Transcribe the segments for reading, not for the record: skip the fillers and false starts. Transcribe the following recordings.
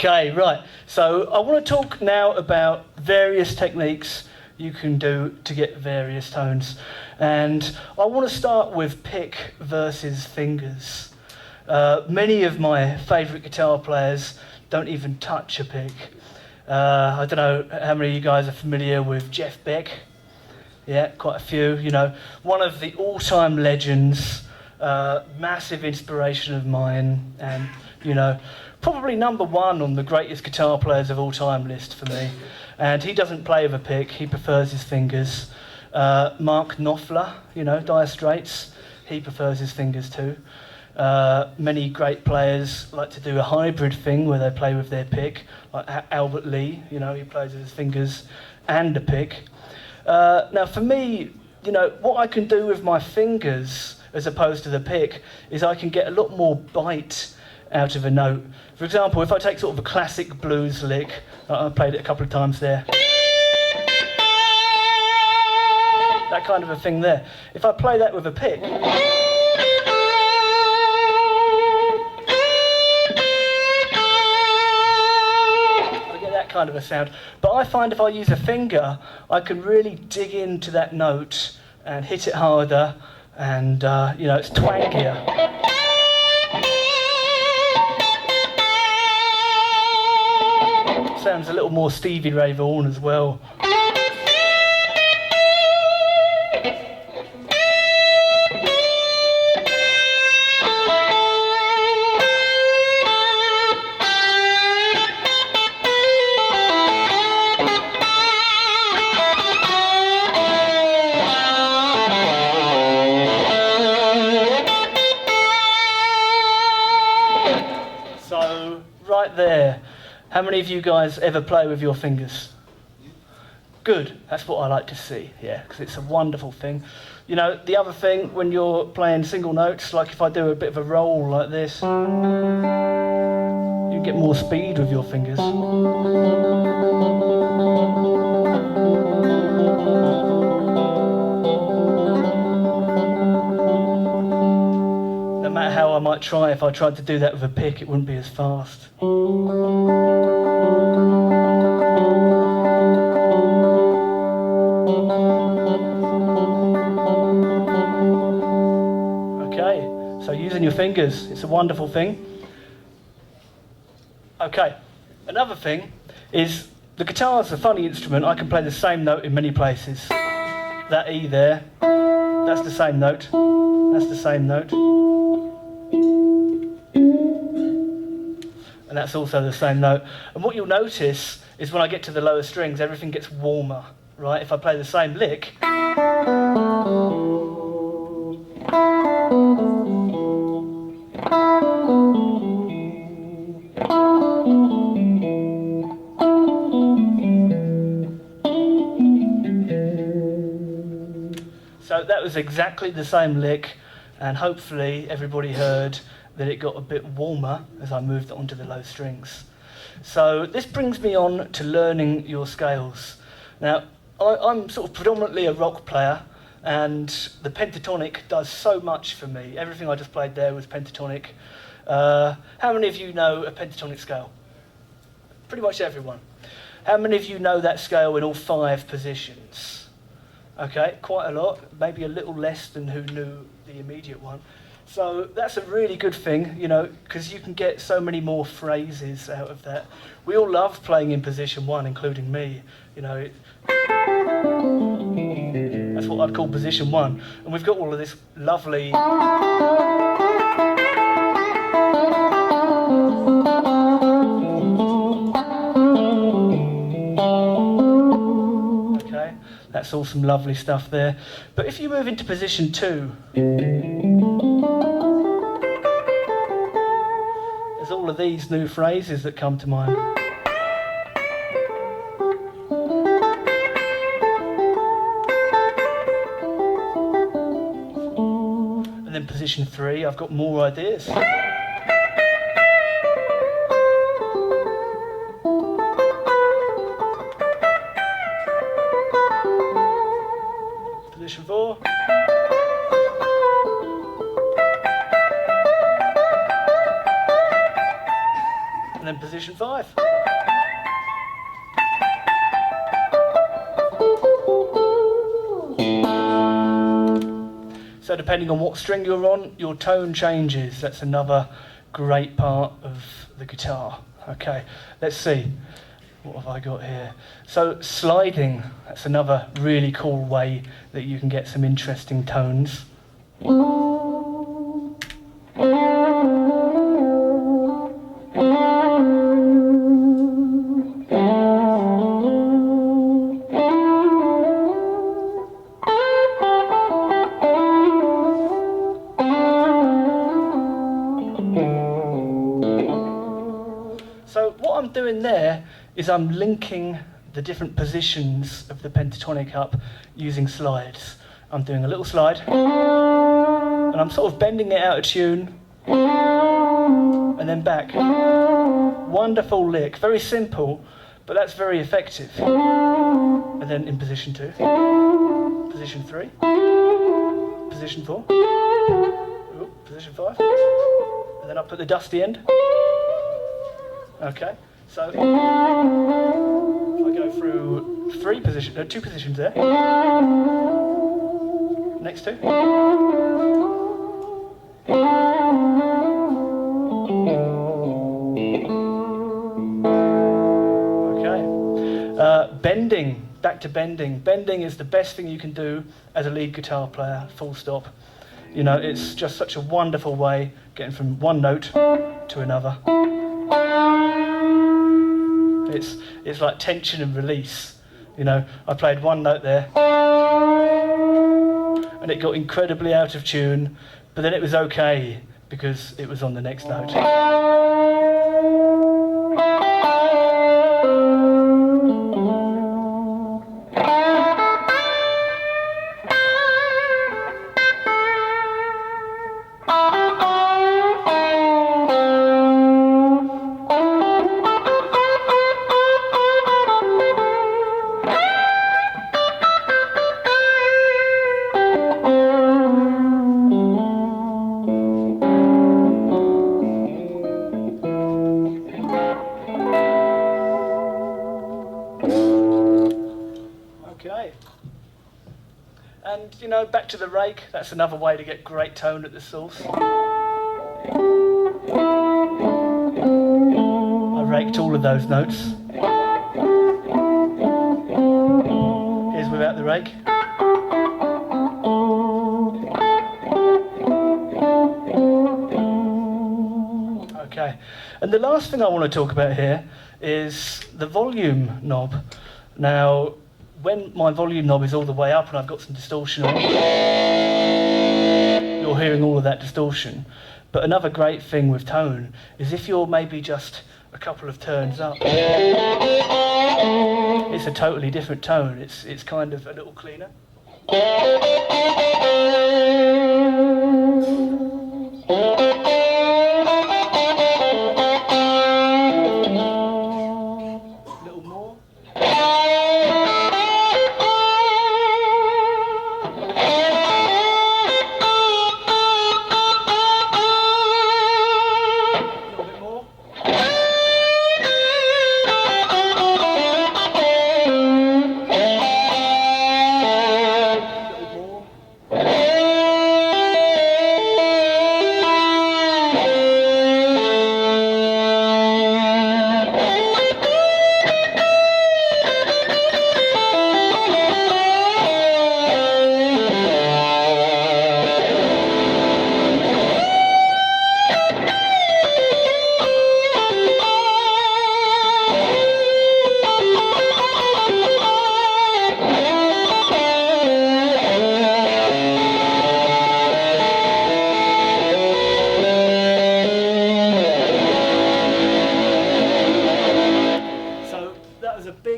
Okay, right. So I want to talk now about various techniques you can do to get various tones. And I want to start with pick versus fingers. Many of my favourite guitar players don't even touch a pick. I don't know how many of you guys are familiar with Jeff Beck. Yeah, quite a few. You know, one of the all-time legends, massive inspiration of mine, and you know, probably number one on the greatest guitar players of all time list for me. And he doesn't play with a pick; he prefers his fingers. Mark Knopfler, you know, Dire Straits, he prefers his fingers too. Many great players like to do a hybrid thing where they play with their pick, like Albert Lee, you know, he plays with his fingers and a pick. Now for me, you know, what I can do with my fingers as opposed to the pick is I can get a lot more bite out of a note. For example, if I take sort of a classic blues lick, I played it a couple of times there, that kind of a thing there. If I play that with a pick, kind of a sound. But I find if I use a finger, I can really dig into that note and hit it harder, and you know, it's twangier. Sounds a little more Stevie Ray Vaughan as well. There. How many of you guys ever play with your fingers? Good, that's what I like to see, yeah, because it's a wonderful thing. You know, the other thing, when you're playing single notes, like if I do a bit of a roll like this, you get more speed with your fingers. No matter how I might try, if I tried to do that with a pick, it wouldn't be as fast. Okay, so using your fingers, it's a wonderful thing. Okay, another thing is the guitar's a funny instrument. I can play the same note in many places. That E there, that's the same note, that's the same note. And that's also the same note. And what you'll notice is when I get to the lower strings, everything gets warmer, right? If I play the same lick, so that was exactly the same lick, and hopefully everybody heard that it got a bit warmer as I moved onto the low strings. So this brings me on to learning your scales. Now, I'm sort of predominantly a rock player, and the pentatonic does so much for me. Everything I just played there was pentatonic. How many of you know a pentatonic scale? Pretty much everyone. How many of you know that scale in all 5 positions? Okay, quite a lot, maybe a little less than who knew the immediate one. So that's a really good thing, you know, because you can get so many more phrases out of that. We all love playing in position 1, including me. You know, that's what I'd call position 1. And we've got all of this lovely... Okay, that's all some lovely stuff there. But if you move into position 2, there's all of these new phrases that come to mind. And then position 3, I've got more ideas. Position 4. And then position position 5. So depending on what string you're on, your tone changes. That's another great part of the guitar. Okay, let's see. What have I got here? So sliding, that's another really cool way that you can get some interesting tones. So what I'm doing there is I'm linking the different positions of the pentatonic up using slides. I'm doing a little slide, and I'm sort of bending it out of tune, and then back. Wonderful lick, very simple, but that's very effective. And then in position 2, position 3, position 4, position 5, and then I put the dusty end. Okay, so if I go through 2 positions there. Next 2. Okay, bending, back to bending. Bending is the best thing you can do as a lead guitar player, full stop. You know, it's just such a wonderful way getting from one note to another. It's like tension and release. You know, I played one note there and it got incredibly out of tune, but then it was okay because it was on the next note. Okay. And, you know, back to the rake, that's another way to get great tone at the source. I raked all of those notes. Here's without the rake. Okay. And the last thing I want to talk about here is the volume knob. Now, when my volume knob is all the way up and I've got some distortion on, you're hearing all of that distortion. But another great thing with tone is if you're maybe just a couple of turns up, it's a totally different tone. It's kind of a little cleaner.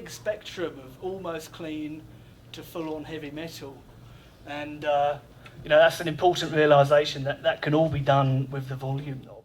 Spectrum of almost clean to full-on heavy metal, and you know, that's an important realization that that can all be done with the volume knob.